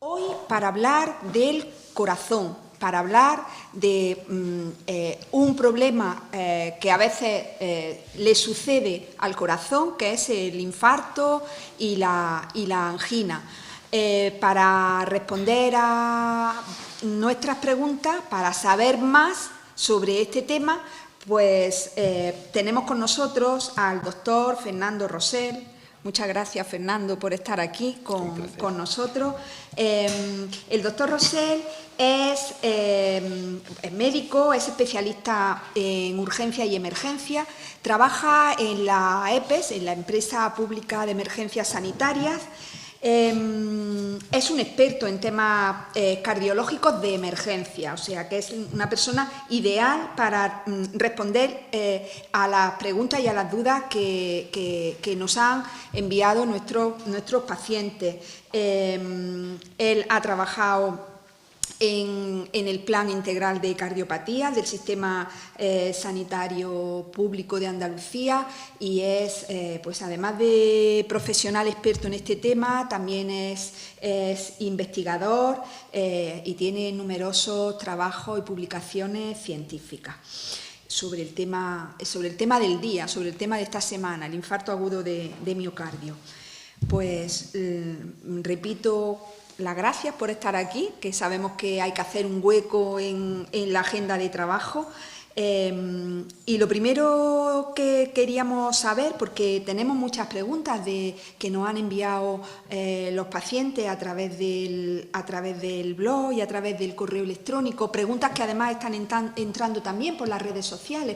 Hoy para hablar del corazón, para hablar de un problema que a veces le sucede al corazón, que es el infarto y la angina. Para responder a nuestras preguntas, para saber más sobre este tema, pues tenemos con nosotros al doctor Fernando Rosell. Muchas gracias, Fernando, por estar aquí con nosotros. El doctor Rosell es médico, es especialista en urgencia y emergencia, trabaja en la EPES, en la Empresa Pública de Emergencias Sanitarias. Es un experto en temas cardiológicos de emergencia, o sea que es una persona ideal para responder a las preguntas y a las dudas que nos han enviado nuestros pacientes. Él ha trabajado en el Plan Integral de Cardiopatías del Sistema Sanitario Público de Andalucía y es, pues además de profesional experto en este tema, también es investigador y tiene numerosos trabajos y publicaciones científicas sobre el tema del día, sobre el tema de esta semana, el infarto agudo de miocardio. Pues repito las gracias por estar aquí, que sabemos que hay que hacer un hueco en la agenda de trabajo. Y lo primero que queríamos saber, porque tenemos muchas preguntas que nos han enviado los pacientes a través del blog y a través del correo electrónico, preguntas que además están entrando también por las redes sociales,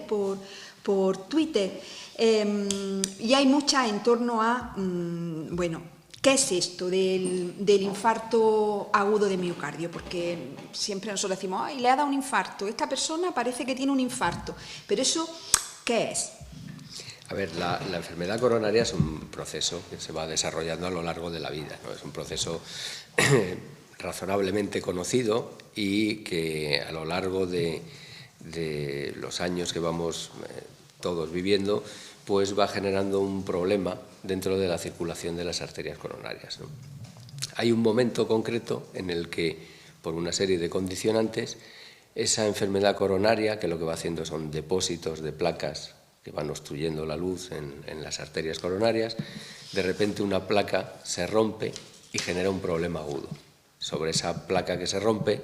por Twitter, y hay muchas en torno a, ¿qué es esto del infarto agudo de miocardio? Porque siempre nosotros decimos, ¡ay, le ha dado un infarto! Esta persona parece que tiene un infarto. Pero eso, ¿qué es? A ver, la enfermedad coronaria es un proceso que se va desarrollando a lo largo de la vida, ¿no? Es un proceso razonablemente conocido y que a lo largo de los años que vamos todos viviendo, pues va generando un problema dentro de la circulación de las arterias coronarias, ¿no? Hay un momento concreto en el que, por una serie de condicionantes, esa enfermedad coronaria, que lo que va haciendo son depósitos de placas que van obstruyendo la luz en las arterias coronarias, de repente una placa se rompe y genera un problema agudo. Sobre esa placa que se rompe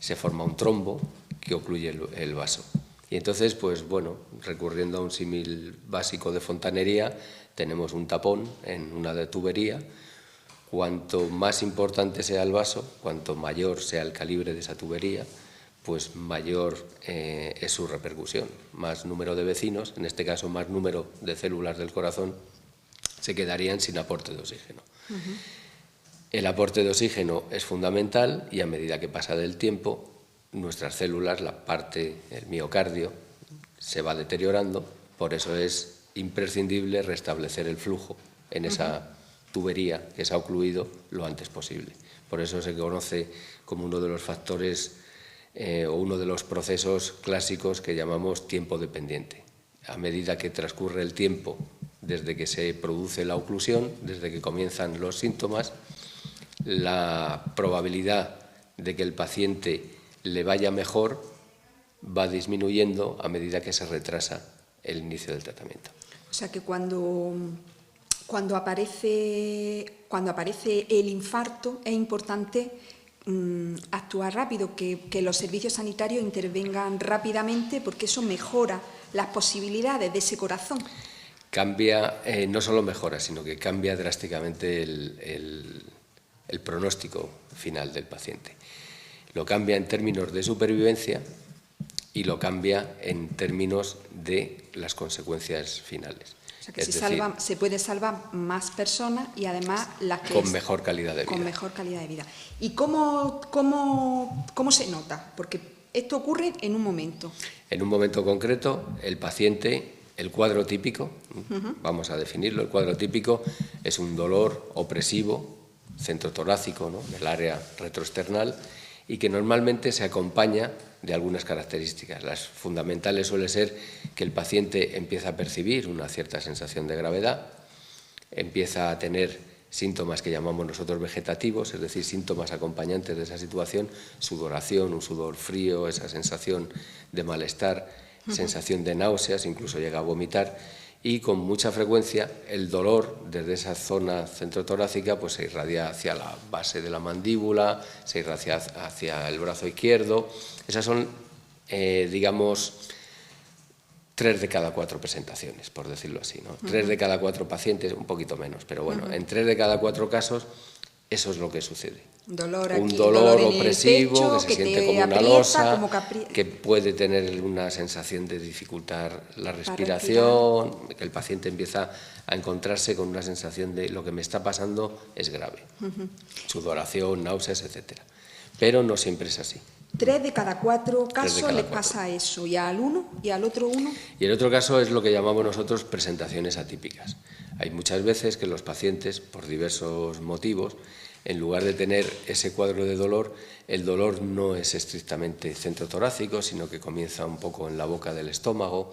se forma un trombo que ocluye el vaso. Y entonces, pues bueno, recurriendo a un símil básico de fontanería, tenemos un tapón en una tubería. Cuanto más importante sea el vaso, cuanto mayor sea el calibre de esa tubería, pues mayor es su repercusión. Más número de vecinos, en este caso más número de células del corazón, se quedarían sin aporte de oxígeno. El aporte de oxígeno es fundamental y a medida que pasa del tiempo, nuestras células, el miocardio, se va deteriorando. Por eso es imprescindible restablecer el flujo en esa tubería que se ha ocluido lo antes posible. Por eso se conoce como uno de los factores o uno de los procesos clásicos que llamamos tiempo dependiente. A medida que transcurre el tiempo desde que se produce la oclusión, desde que comienzan los síntomas, la probabilidad de que el paciente le vaya mejor va disminuyendo a medida que se retrasa el inicio del tratamiento. O sea que cuando aparece el infarto es importante actuar rápido, que los servicios sanitarios intervengan rápidamente, porque eso mejora las posibilidades de ese corazón. Cambia, no solo mejora, sino que cambia drásticamente el pronóstico final del paciente. Lo cambia en términos de supervivencia y lo cambia en términos de las consecuencias finales. O sea que se puede salvar más personas y además las que con mejor calidad de vida. Con mejor calidad de vida. ¿Y cómo se nota? Porque esto ocurre en un momento. En un momento concreto, el paciente, el cuadro típico, vamos a definirlo, el cuadro típico es un dolor opresivo, centrotorácico, ¿no?, en el área retroesternal, y que normalmente se acompaña de algunas características. Las fundamentales suele ser que el paciente empieza a percibir una cierta sensación de gravedad, empieza a tener síntomas que llamamos nosotros vegetativos, es decir, síntomas acompañantes de esa situación, sudoración, un sudor frío, esa sensación de malestar, sensación de náuseas, incluso llega a vomitar, y con mucha frecuencia el dolor desde esa zona centrotorácica pues se irradia hacia la base de la mandíbula, se irradia hacia el brazo izquierdo. Esas son, digamos, 3 de cada 4 presentaciones, por decirlo así, ¿no? 3 de cada 4 pacientes, un poquito menos, pero bueno, en 3 de cada 4 casos eso es lo que sucede. Un dolor opresivo que se siente como una losa, que puede tener una sensación de dificultar la respiración, que el paciente empieza a encontrarse con una sensación de lo que me está pasando es grave. Sudoración, náuseas, etcétera. Pero no siempre es así. 3 de cada 4 casos les pasa eso, y al uno, y al otro uno. Y el otro caso es lo que llamamos nosotros presentaciones atípicas. Hay muchas veces que los pacientes, por diversos motivos, en lugar de tener ese cuadro de dolor, el dolor no es estrictamente centrotorácico, sino que comienza un poco en la boca del estómago.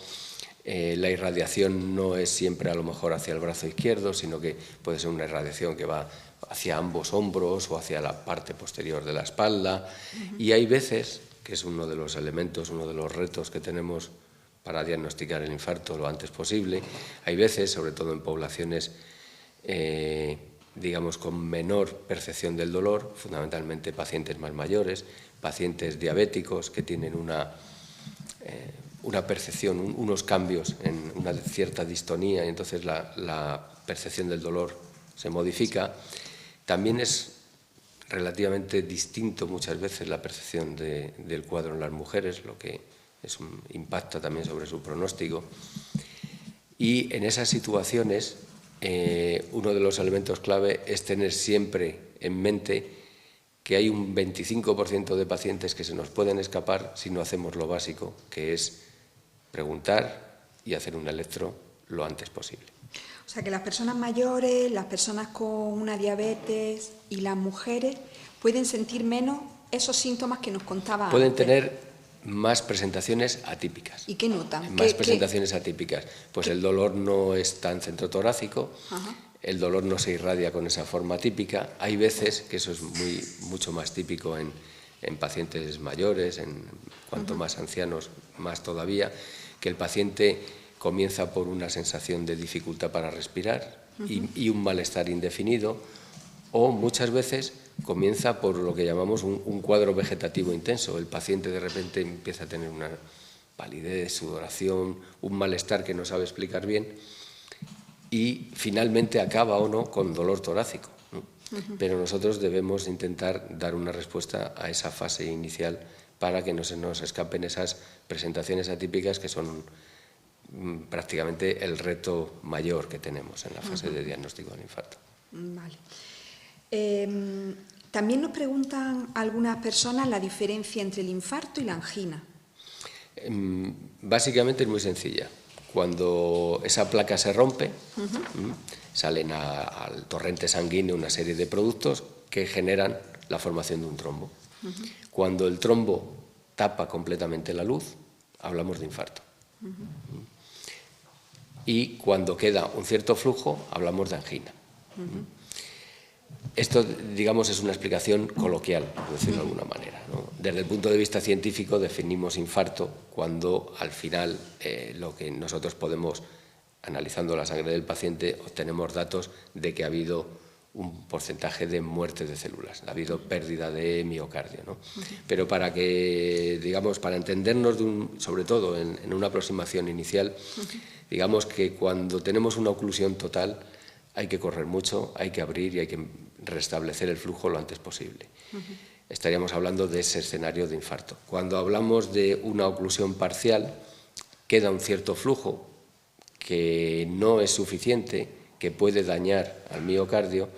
La irradiación no es siempre a lo mejor hacia el brazo izquierdo, sino que puede ser una irradiación que va hacia ambos hombros o hacia la parte posterior de la espalda. Y hay veces, que es uno de los elementos, uno de los retos que tenemos para diagnosticar el infarto lo antes posible, hay veces, sobre todo en poblaciones digamos con menor percepción del dolor, fundamentalmente pacientes más mayores, pacientes diabéticos que tienen una percepción, unos cambios en una cierta distonía, y entonces la percepción del dolor se modifica. También es relativamente distinto muchas veces la percepción del cuadro en las mujeres, lo que impacta también sobre su pronóstico. Y en esas situaciones uno de los elementos clave es tener siempre en mente que hay un 25% de pacientes que se nos pueden escapar si no hacemos lo básico, que es preguntar y hacer un electro lo antes posible. O sea que las personas mayores, las personas con una diabetes y las mujeres pueden sentir menos esos síntomas que nos contaba antes. Pueden tener más presentaciones atípicas. ¿Y qué notan? Más presentaciones atípicas. Pues el dolor no es tan centrotorácico, el dolor no se irradia con esa forma típica. Hay veces, que eso es mucho más típico en pacientes mayores, en cuanto más ancianos, más todavía, que el paciente comienza por una sensación de dificultad para respirar y un malestar indefinido, o muchas veces comienza por lo que llamamos un cuadro vegetativo intenso. El paciente de repente empieza a tener una palidez, sudoración, un malestar que no sabe explicar bien y finalmente acaba o no con dolor torácico, ¿no? Pero nosotros debemos intentar dar una respuesta a esa fase inicial para que no se nos escapen esas presentaciones atípicas que son prácticamente el reto mayor que tenemos en la fase de diagnóstico del infarto. Vale. También nos preguntan algunas personas la diferencia entre el infarto y la angina. Básicamente es muy sencilla. Cuando esa placa se rompe, salen al torrente sanguíneo una serie de productos que generan la formación de un trombo. Cuando el trombo tapa completamente la luz, hablamos de infarto. Y cuando queda un cierto flujo, hablamos de angina. Esto, digamos, es una explicación coloquial, por decirlo de alguna manera, ¿no? Desde el punto de vista científico definimos infarto cuando al final lo que nosotros podemos, analizando la sangre del paciente, obtenemos datos de que ha habido un porcentaje de muerte de células, ha habido pérdida de miocardio, ¿no? Pero para que, digamos, para entendernos sobre todo en una aproximación inicial, digamos que cuando tenemos una oclusión total hay que correr mucho, hay que abrir y hay que restablecer el flujo lo antes posible. Estaríamos hablando de ese escenario de infarto. Cuando hablamos de una oclusión parcial, queda un cierto flujo que no es suficiente, que puede dañar al miocardio,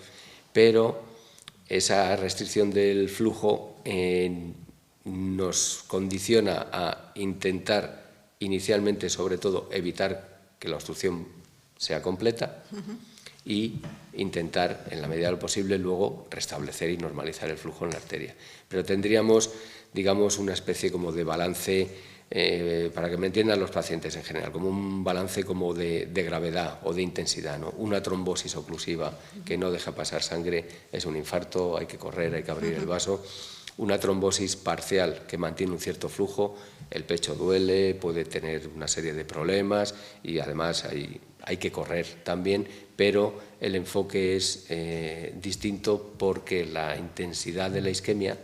pero esa restricción del flujo nos condiciona a intentar inicialmente, sobre todo, evitar que la obstrucción sea completa y intentar, en la medida de lo posible, luego restablecer y normalizar el flujo en la arteria. Pero tendríamos, digamos, una especie como de balance para que me entiendan los pacientes en general, como un balance como de gravedad o de intensidad, ¿no? Una trombosis oclusiva que no deja pasar sangre es un infarto, hay que correr, hay que abrir el vaso. Una trombosis parcial que mantiene un cierto flujo, el pecho duele, puede tener una serie de problemas y además hay que correr también, pero el enfoque es distinto porque la intensidad de la isquemia,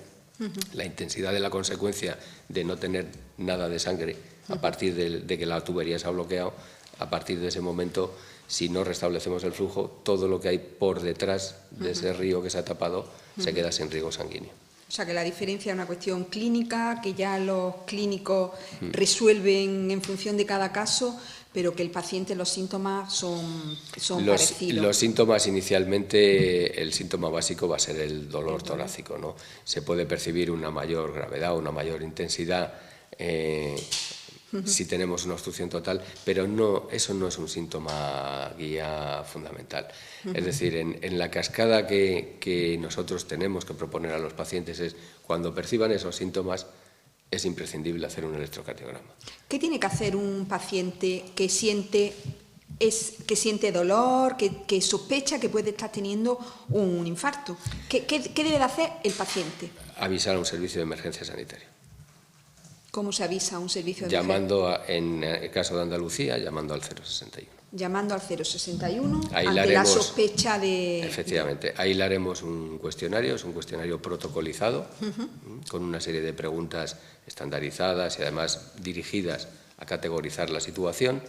la intensidad de la consecuencia de no tener nada de sangre a partir de que la tubería se ha bloqueado, a partir de ese momento, si no restablecemos el flujo, todo lo que hay por detrás de ese río que se ha tapado se queda sin riego sanguíneo. O sea, que la diferencia es una cuestión clínica, que ya los clínicos resuelven en función de cada caso, pero que el paciente, los síntomas son parecidos. Los síntomas inicialmente, el síntoma básico va a ser el dolor torácico, ¿no? Se puede percibir una mayor gravedad, una mayor intensidad si tenemos una obstrucción total, pero eso no es un síntoma guía fundamental. Es decir, en la cascada que nosotros tenemos que proponer a los pacientes es, cuando perciban esos síntomas, es imprescindible hacer un electrocardiograma. ¿Qué tiene que hacer un paciente que siente dolor, que sospecha que puede estar teniendo un infarto? ¿Qué debe de hacer el paciente? Avisar a un servicio de emergencia sanitaria. ¿Cómo se avisa a un servicio de emergencia? En el caso de Andalucía, llamando al 061. Llamando al 061 ante la sospecha de... Efectivamente, ahí le haremos un cuestionario, es un cuestionario protocolizado, con una serie de preguntas estandarizadas y además dirigidas a categorizar la situación,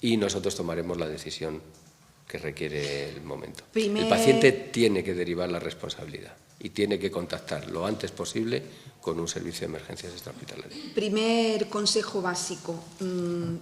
y nosotros tomaremos la decisión que requiere el momento. El paciente tiene que derivar la responsabilidad y tiene que contactar lo antes posible con un servicio de emergencias extrahospitalarias. Primer consejo básico,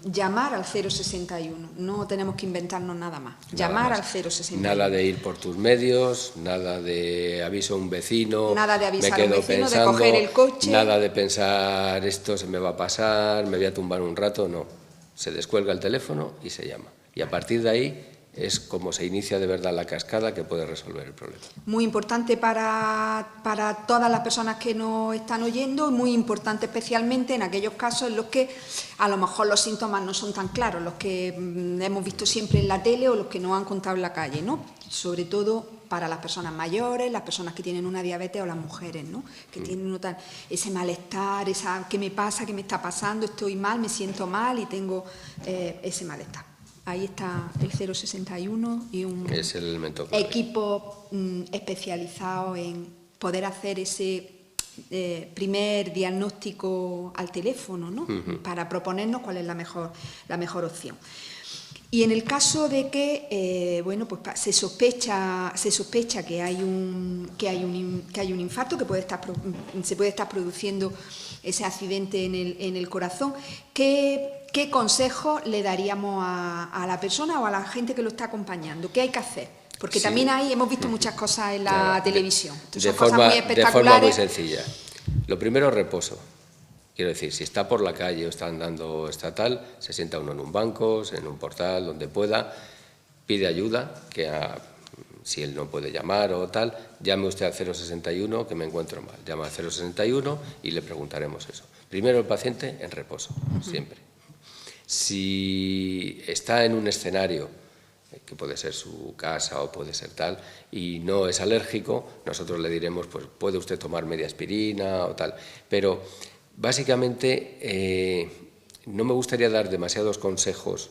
llamar al 061, no tenemos que inventarnos nada más. Llamar al 061. Nada de ir por tus medios, nada de aviso a un vecino, nada de avisar me quedo a un vecino, pensando, de coger el coche. Nada de pensar esto se me va a pasar, me voy a tumbar un rato, no. Se descuelga el teléfono y se llama. Y a partir de ahí es como se inicia de verdad la cascada que puede resolver el problema. Muy importante para todas las personas que nos están oyendo, y muy importante especialmente en aquellos casos en los que a lo mejor los síntomas no son tan claros, los que hemos visto siempre en la tele o los que nos han contado en la calle, ¿no? Sobre todo para las personas mayores, las personas que tienen una diabetes o las mujeres, ¿no? Que tienen ese malestar, ¿qué me pasa? ¿Qué me está pasando? Estoy mal, me siento mal y tengo ese malestar. Ahí está el 061 y un equipo especializado en poder hacer ese primer diagnóstico al teléfono, ¿no? Para proponernos cuál es la mejor opción. Y en el caso de que se sospecha que hay un infarto, que se puede estar produciendo ese accidente en el corazón, ¿qué consejo le daríamos a la persona o a la gente que lo está acompañando? ¿Qué hay que hacer? Porque también ahí hemos visto muchas cosas en la televisión. Son cosas muy espectaculares. De forma muy sencilla. Lo primero, reposo. Quiero decir, si está por la calle o está andando estatal, se sienta uno en un banco, en un portal, donde pueda, pide ayuda, si él no puede llamar o tal, llame usted al 061 que me encuentro mal. Llama al 061 y le preguntaremos eso. Primero el paciente en reposo, siempre. Si está en un escenario, que puede ser su casa o puede ser tal, y no es alérgico, nosotros le diremos, pues puede usted tomar media aspirina o tal. Pero básicamente no me gustaría dar demasiados consejos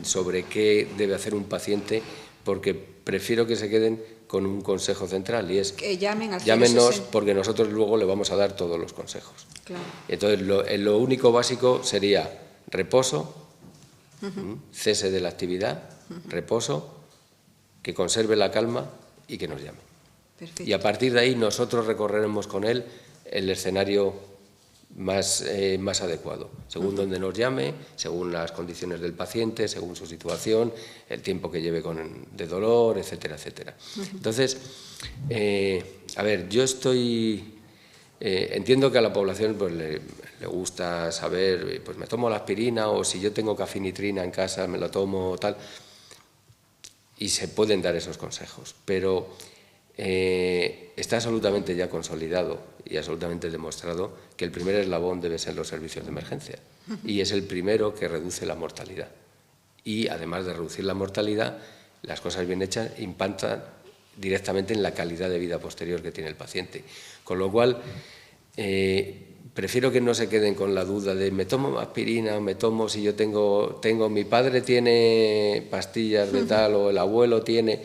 sobre qué debe hacer un paciente, porque prefiero que se queden con un consejo central, y es que llámenos, porque nosotros luego le vamos a dar todos los consejos. Claro. Entonces lo único básico sería reposo, cese de la actividad, reposo, que conserve la calma y que nos llame. Perfecto. Y a partir de ahí nosotros recorreremos con él el escenario más adecuado, según donde nos llame, según las condiciones del paciente, según su situación, el tiempo que lleve de dolor, etcétera, etcétera. Entonces, yo entiendo que a la población pues, le gusta saber, pues me tomo la aspirina, o si yo tengo cafinitrina en casa me la tomo, tal, y se pueden dar esos consejos, pero está absolutamente ya consolidado y absolutamente demostrado que el primer eslabón debe ser los servicios de emergencia, y es el primero que reduce la mortalidad. Y además de reducir la mortalidad, las cosas bien hechas impactan directamente en la calidad de vida posterior que tiene el paciente. Con lo cual, prefiero que no se queden con la duda de me tomo aspirina, me tomo si yo tengo mi padre tiene pastillas de tal o el abuelo tiene,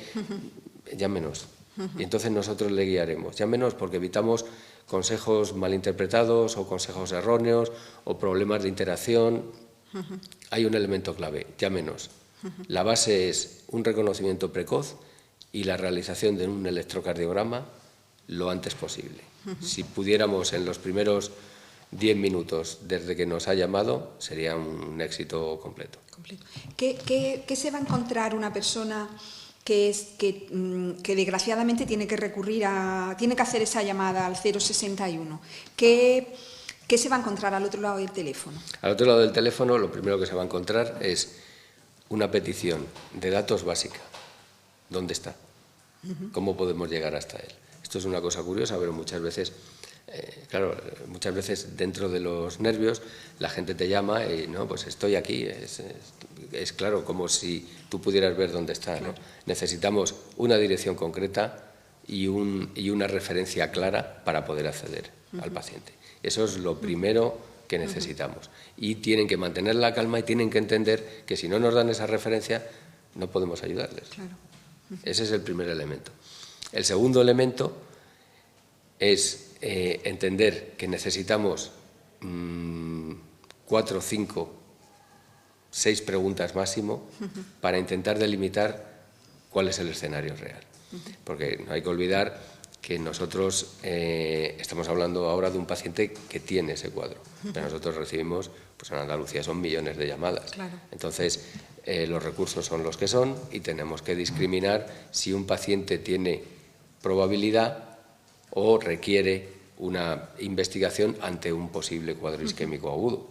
llámenos. Y entonces nosotros le guiaremos. Llámenos porque evitamos consejos malinterpretados o consejos erróneos o problemas de interacción. Hay un elemento clave, llámenos. La base es un reconocimiento precoz y la realización de un electrocardiograma lo antes posible. Si pudiéramos en los primeros 10 minutos desde que nos ha llamado, sería un éxito completo. ¿Qué se va a encontrar una persona que desgraciadamente tiene que tiene que hacer esa llamada al 061? ¿Qué se va a encontrar al otro lado del teléfono? Al otro lado del teléfono lo primero que se va a encontrar es una petición de datos básica. ¿Dónde está? ¿Cómo podemos llegar hasta él? Esto es una cosa curiosa, pero muchas veces, muchas veces dentro de los nervios la gente te llama y no, pues estoy aquí. Es claro, como si tú pudieras ver dónde está, ¿no? Necesitamos una dirección concreta y una referencia clara para poder acceder al paciente. Eso es lo primero que necesitamos. Y tienen que mantener la calma y tienen que entender que si no nos dan esa referencia no podemos ayudarles. Claro. Ese es el primer elemento. El segundo elemento es entender que necesitamos 4, 5, 6 preguntas máximo para intentar delimitar cuál es el escenario real. Porque no hay que olvidar que nosotros estamos hablando ahora de un paciente que tiene ese cuadro, pero nosotros recibimos, pues en Andalucía son millones de llamadas. Claro. Entonces, los recursos son los que son y tenemos que discriminar si un paciente tiene probabilidad o requiere una investigación ante un posible cuadro isquémico agudo.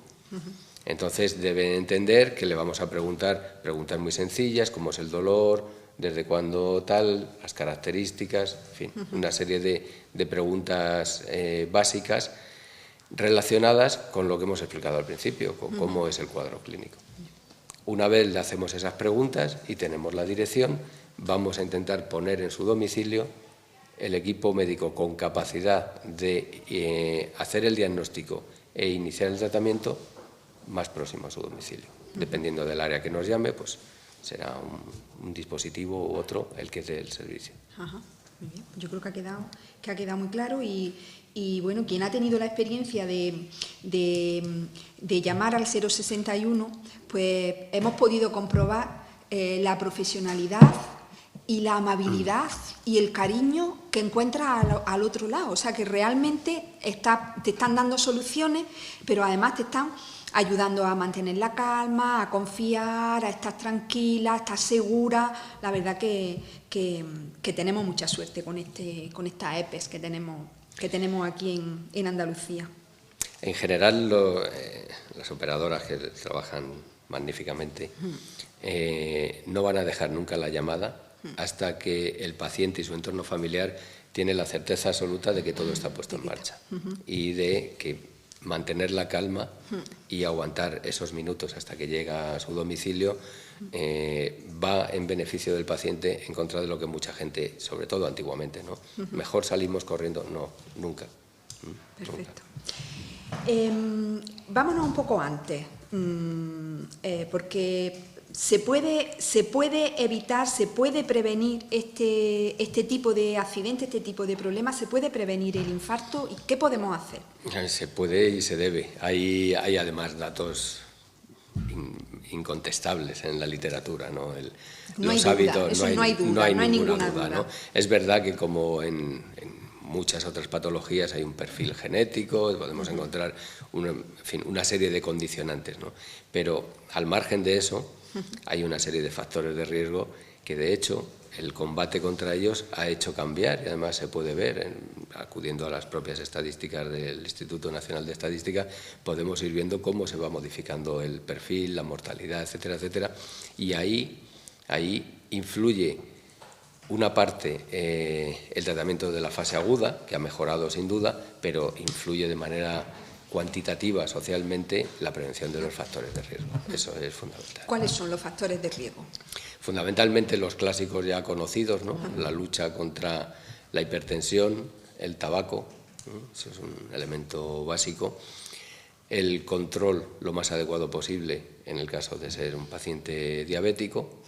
Entonces, deben entender que le vamos a preguntas muy sencillas, como es el dolor, desde cuándo tal, las características, en fin, una serie de preguntas básicas relacionadas con lo que hemos explicado al principio, con cómo es el cuadro clínico. Una vez le hacemos esas preguntas y tenemos la dirección, vamos a intentar poner en su domicilio el equipo médico con capacidad de hacer el diagnóstico e iniciar el tratamiento más próximo a su domicilio. Dependiendo del área que nos llame, pues será un dispositivo u otro el que dé el servicio. Ajá, muy bien. Yo creo que ha quedado muy claro y bueno, quien ha tenido la experiencia de llamar al 061, pues hemos podido comprobar la profesionalidad y la amabilidad y el cariño que encuentras al otro lado. O sea, que realmente te están dando soluciones, pero además te están ayudando a mantener la calma, a confiar, a estar tranquila, a estar segura. La verdad que tenemos mucha suerte con esta EPES que tenemos aquí en Andalucía. En general, las operadoras que trabajan magníficamente no van a dejar nunca la llamada hasta que el paciente y su entorno familiar tienen la certeza absoluta de que todo está puesto en marcha y de que mantener la calma y aguantar esos minutos hasta que llega a su domicilio va en beneficio del paciente en contra de lo que mucha gente, sobre todo antiguamente, ¿no? Mejor salimos corriendo. No, nunca. Perfecto. Vámonos un poco antes, porque se puede evitar, se puede prevenir este tipo de accidentes, este tipo de problemas, se puede prevenir el infarto. ¿Y qué podemos hacer? Se puede y se debe. Hay además datos incontestables en la literatura, ¿no? Los hábitos, no hay ninguna duda, ¿no? Es verdad que como en muchas otras patologías hay un perfil genético, podemos encontrar una serie de condicionantes, ¿no? Pero al margen de eso hay una serie de factores de riesgo que de hecho el combate contra ellos ha hecho cambiar y además se puede ver, acudiendo a las propias estadísticas del Instituto Nacional de Estadística, podemos ir viendo cómo se va modificando el perfil, la mortalidad, etcétera, etcétera, y ahí influye una parte, el tratamiento de la fase aguda, que ha mejorado sin duda, pero influye de manera cuantitativa socialmente la prevención de los factores de riesgo. Eso es fundamental. ¿Cuáles son los factores de riesgo? Fundamentalmente los clásicos ya conocidos, ¿no? La lucha contra la hipertensión, el tabaco, ¿no? Eso es un elemento básico. El control lo más adecuado posible en el caso de ser un paciente diabético.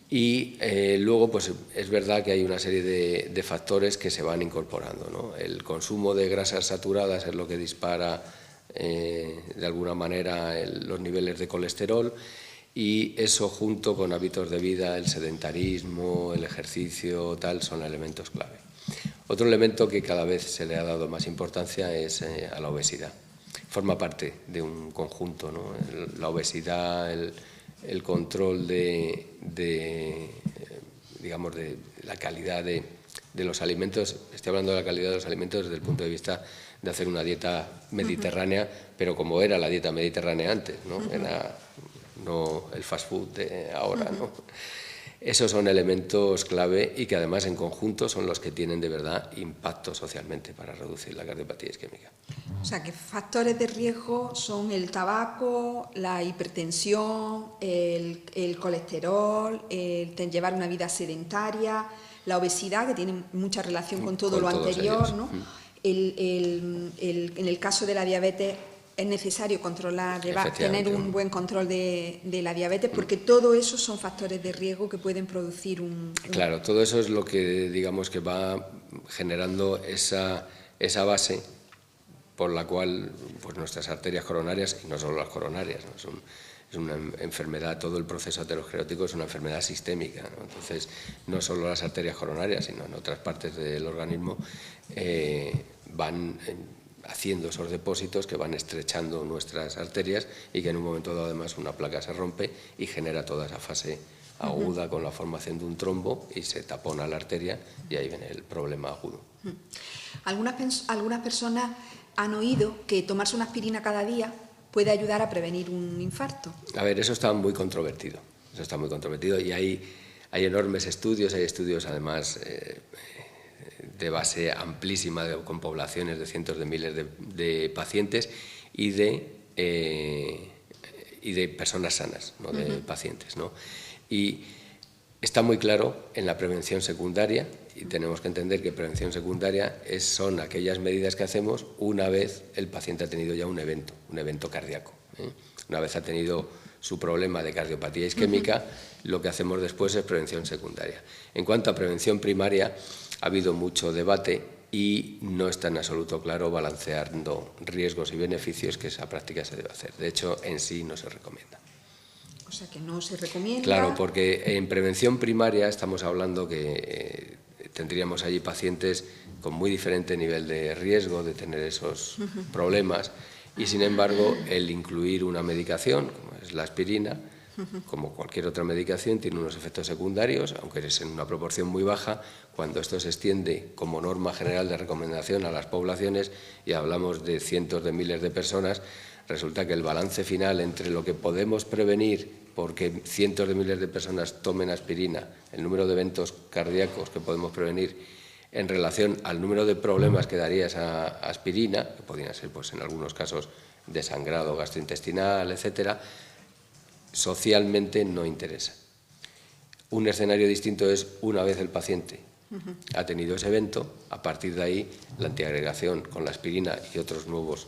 Y luego, pues es verdad que hay una serie de factores que se van incorporando, ¿no? El consumo de grasas saturadas es lo que dispara de alguna manera los niveles de colesterol, y eso, junto con hábitos de vida, el sedentarismo, el ejercicio, tal, son elementos clave. Otro elemento que cada vez se le ha dado más importancia es a la obesidad. Forma parte de un conjunto, ¿no? La obesidad, el control digamos, de la calidad de los alimentos. Estoy hablando de la calidad de los alimentos desde el punto de vista de hacer una dieta mediterránea, pero como era la dieta mediterránea antes, ¿no? Era no el fast food de ahora, ¿no? Esos son elementos clave y que además en conjunto son los que tienen de verdad impacto socialmente para reducir la cardiopatía isquémica. O sea, que factores de riesgo son el tabaco, la hipertensión, el colesterol, llevar una vida sedentaria, la obesidad, que tiene mucha relación con todo lo anterior, ellos, ¿no? En el caso de la diabetes es necesario controlar, tener un buen control de la diabetes, porque todo eso son factores de riesgo que pueden producir Claro, todo eso es lo que, digamos, que va generando esa base por la cual, pues, nuestras arterias coronarias, y no solo las coronarias, ¿no? Es una enfermedad, todo el proceso aterosclerótico es una enfermedad sistémica, ¿no? Entonces, no solo las arterias coronarias, sino en otras partes del organismo van haciendo esos depósitos que van estrechando nuestras arterias, y que en un momento dado además una placa se rompe y genera toda esa fase aguda con la formación de un trombo, y se tapona la arteria y ahí viene el problema agudo. Algunas personas han oído que tomarse una aspirina cada día puede ayudar a prevenir un infarto. A ver, eso está muy controvertido. Y hay enormes estudios, hay estudios además de base amplísima, con poblaciones de cientos de miles de pacientes y de personas sanas, no de pacientes, ¿no? Y está muy claro en la prevención secundaria, y tenemos que entender que prevención secundaria son aquellas medidas que hacemos una vez el paciente ha tenido ya un evento cardíaco, ¿eh? Una vez ha tenido su problema de cardiopatía isquémica, lo que hacemos después es prevención secundaria. En cuanto a prevención primaria, ha habido mucho debate y no está en absoluto claro, balanceando riesgos y beneficios, que esa práctica se debe hacer. De hecho, en sí no se recomienda. O sea, que no se recomienda. Claro, porque en prevención primaria estamos hablando que tendríamos allí pacientes con muy diferente nivel de riesgo de tener esos problemas, y sin embargo el incluir una medicación, como es la aspirina, como cualquier otra medicación, tiene unos efectos secundarios, aunque es en una proporción muy baja. Cuando esto se extiende como norma general de recomendación a las poblaciones, y hablamos de cientos de miles de personas, resulta que el balance final entre lo que podemos prevenir porque cientos de miles de personas tomen aspirina, el número de eventos cardíacos que podemos prevenir en relación al número de problemas que daría esa aspirina, que podrían ser, pues, en algunos casos de sangrado gastrointestinal, etcétera, socialmente no interesa. Un escenario distinto es una vez el paciente ha tenido ese evento, a partir de ahí la antiagregación con la aspirina y otros nuevos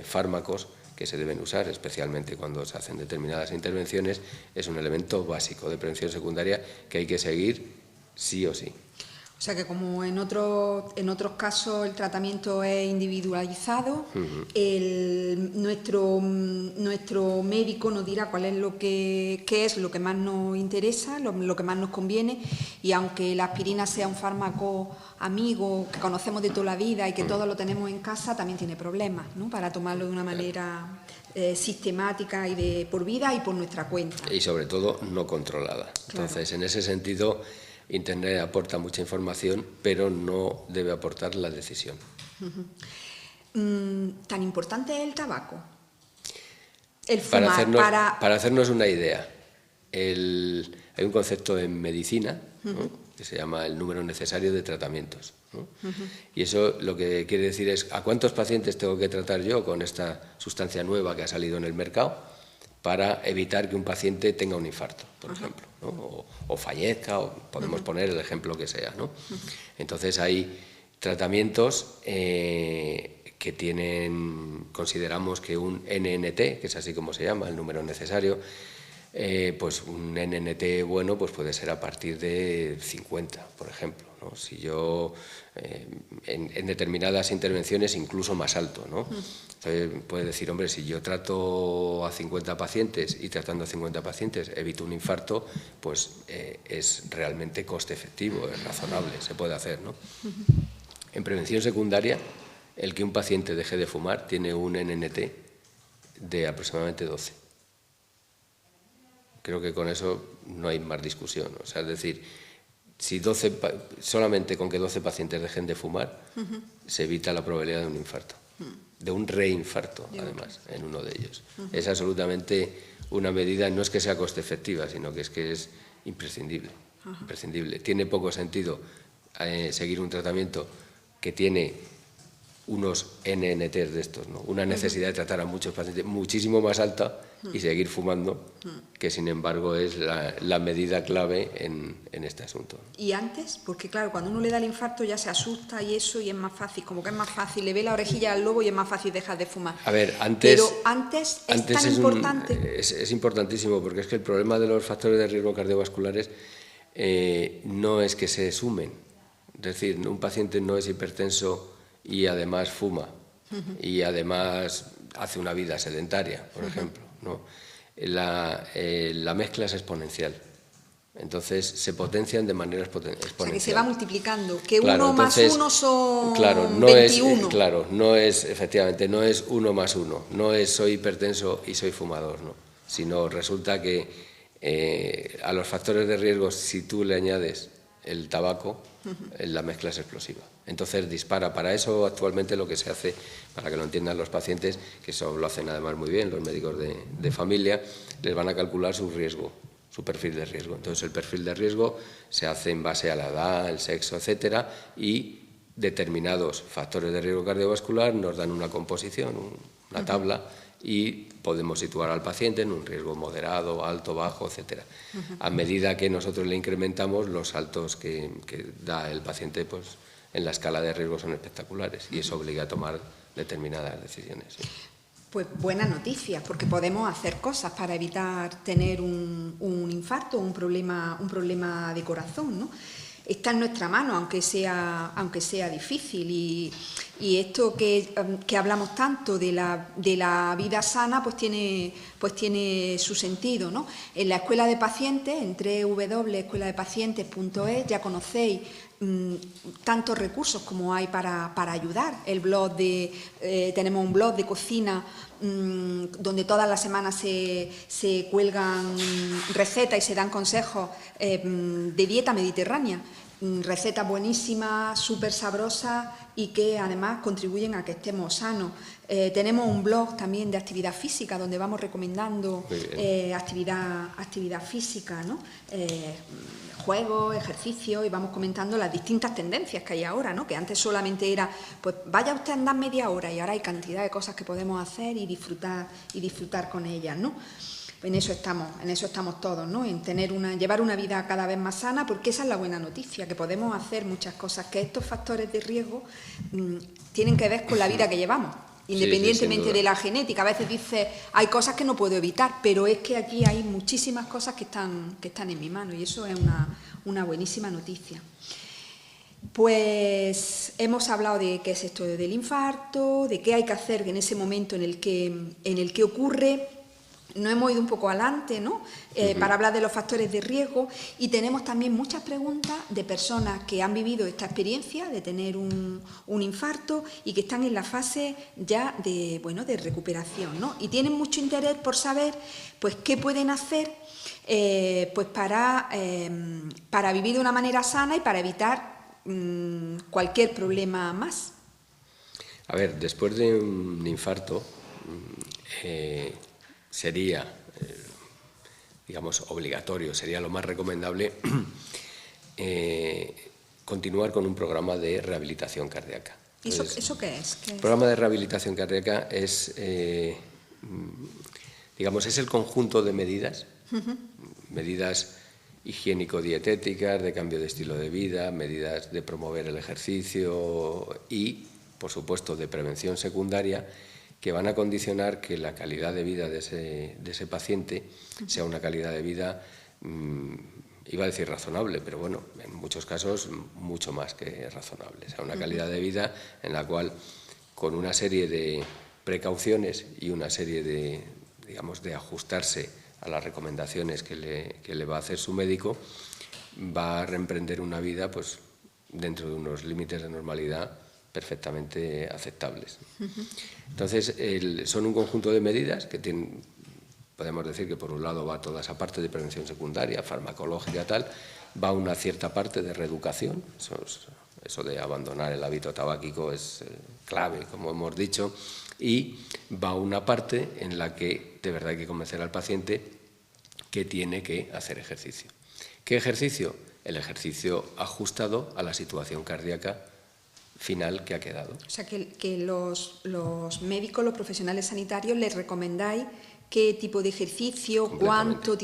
fármacos que se deben usar, especialmente cuando se hacen determinadas intervenciones, es un elemento básico de prevención secundaria que hay que seguir sí o sí. O sea que, como en otros casos el tratamiento es individualizado, nuestro médico nos dirá qué es lo que más nos interesa, lo que más nos conviene, y aunque la aspirina sea un fármaco amigo que conocemos de toda la vida y que todos lo tenemos en casa, también tiene problemas, ¿no? Para tomarlo de una manera sistemática y de por vida y por nuestra cuenta. Y sobre todo no controlada. Claro. Entonces, en ese sentido, Internet aporta mucha información, pero no debe aportar la decisión. ¿Tan importante es el tabaco? El fumar, para hacernos una idea, Hay un concepto en medicina, ¿no?, que se llama el número necesario de tratamientos, ¿no? Y eso lo que quiere decir es ¿a cuántos pacientes tengo que tratar yo con esta sustancia nueva que ha salido en el mercado para evitar que un paciente tenga un infarto, por ejemplo, ¿no?, o fallezca, o podemos poner el ejemplo que sea, ¿no? Entonces hay tratamientos que tienen, consideramos que un NNT, que es así como se llama, el número necesario, pues un NNT bueno pues puede ser a partir de 50, por ejemplo, ¿no? Si yo, en determinadas intervenciones incluso más alto, ¿no? Entonces puede decir, hombre, si yo trato a 50 pacientes y tratando a 50 pacientes evito un infarto, pues es realmente coste efectivo, es razonable, se puede hacer, ¿no? En prevención secundaria, el que un paciente deje de fumar tiene un NNT de aproximadamente 12. Creo que con eso no hay más discusión. O sea, es decir, si solamente con que 12 pacientes dejen de fumar, se evita la probabilidad de un infarto, de un reinfarto, además, en uno de ellos. Es absolutamente una medida, no es que sea coste efectiva, sino que es imprescindible. Imprescindible. Tiene poco sentido seguir un tratamiento que tiene unos NNTs de estos, ¿no?, una necesidad de tratar a muchos pacientes muchísimo más alta y seguir fumando, que sin embargo es la medida clave en este asunto. ¿Y antes? Porque claro, cuando uno le da el infarto ya se asusta y eso, y es más fácil, como que es más fácil, le ve la orejilla al lobo y es más fácil dejar de fumar. A ver, antes... Pero antes es tan importante. Es importantísimo, porque es que el problema de los factores de riesgo cardiovasculares no es que se sumen. Es decir, un paciente no es hipertenso y además fuma y además hace una vida sedentaria, por ejemplo, ¿no? La mezcla es exponencial. Entonces se potencian de manera exponencial. O sea, que se va multiplicando, que claro, 1 más 1 son 21. Efectivamente, no es 1 más 1, no es soy hipertenso y soy fumador, no, sino resulta que a los factores de riesgo, si tú le añades el tabaco, la mezcla es explosiva. Entonces dispara. Para eso actualmente lo que se hace, para que lo entiendan los pacientes, que eso lo hacen además muy bien los médicos de familia, les van a calcular su riesgo, su perfil de riesgo. Entonces el perfil de riesgo se hace en base a la edad, el sexo, etcétera, y determinados factores de riesgo cardiovascular nos dan una composición, una tabla, y podemos situar al paciente en un riesgo moderado, alto, bajo, etcétera. A medida que nosotros le incrementamos, los saltos que da el paciente, pues en la escala de riesgo son espectaculares, y eso obliga a tomar determinadas decisiones. ¿Sí? Pues buena noticia, porque podemos hacer cosas para evitar tener un infarto, un problema de corazón, ¿no? Está en nuestra mano, aunque sea difícil, y esto que hablamos tanto de la vida sana, pues tiene su sentido, ¿no? En la Escuela de Pacientes, en www.escueladepacientes.es, ya conocéis tantos recursos como hay para ayudar. Tenemos un blog de cocina donde todas las semanas se cuelgan recetas y se dan consejos de dieta mediterránea, recetas buenísimas, súper sabrosas y que además contribuyen a que estemos sanos. Tenemos un blog también de actividad física donde vamos recomendando actividad física, ¿no? Juegos, ejercicios, y vamos comentando las distintas tendencias que hay ahora, ¿no? Que antes solamente era, pues vaya usted a andar media hora, y ahora hay cantidad de cosas que podemos hacer y disfrutar con ellas, ¿no? En eso estamos todos, ¿no? En llevar una vida cada vez más sana, porque esa es la buena noticia, que podemos hacer muchas cosas, que estos factores de riesgo tienen que ver con la vida que llevamos. Independientemente de la genética. A veces dices, hay cosas que no puedo evitar, pero es que aquí hay muchísimas cosas que están en mi mano, y eso es una buenísima noticia. Pues hemos hablado de qué es esto del infarto, de qué hay que hacer en ese momento en el que ocurre. Nos hemos ido un poco adelante, ¿no? Para hablar de los factores de riesgo, y tenemos también muchas preguntas de personas que han vivido esta experiencia de tener un infarto y que están en la fase ya de recuperación, ¿no? Y tienen mucho interés por saber, pues, qué pueden hacer pues para vivir de una manera sana y para evitar cualquier problema más. A ver, después de un infarto sería digamos, obligatorio, sería lo más recomendable, continuar con un programa de rehabilitación cardíaca. Entonces, ¿Eso qué es? El programa de rehabilitación cardíaca es, digamos, es el conjunto de medidas, medidas higiénico-dietéticas, de cambio de estilo de vida, medidas de promover el ejercicio y, por supuesto, de prevención secundaria, que van a condicionar que la calidad de vida de ese paciente sea una calidad de vida, iba a decir razonable, pero bueno, en muchos casos mucho más que razonable. O sea, una calidad de vida en la cual, con una serie de precauciones y una serie de, digamos, de ajustarse a las recomendaciones que le va a hacer su médico, va a reemprender una vida pues dentro de unos límites de normalidad perfectamente aceptables. Entonces, son un conjunto de medidas que tienen, podemos decir que por un lado va toda esa parte de prevención secundaria, farmacológica, tal, va una cierta parte de reeducación, eso de abandonar el hábito tabáquico es clave, como hemos dicho, y va una parte en la que de verdad hay que convencer al paciente que tiene que hacer ejercicio. ¿Qué ejercicio? El ejercicio ajustado a la situación cardíaca final que ha quedado. O sea, que los médicos, los profesionales sanitarios, les recomendáis qué tipo de ejercicio, cuánto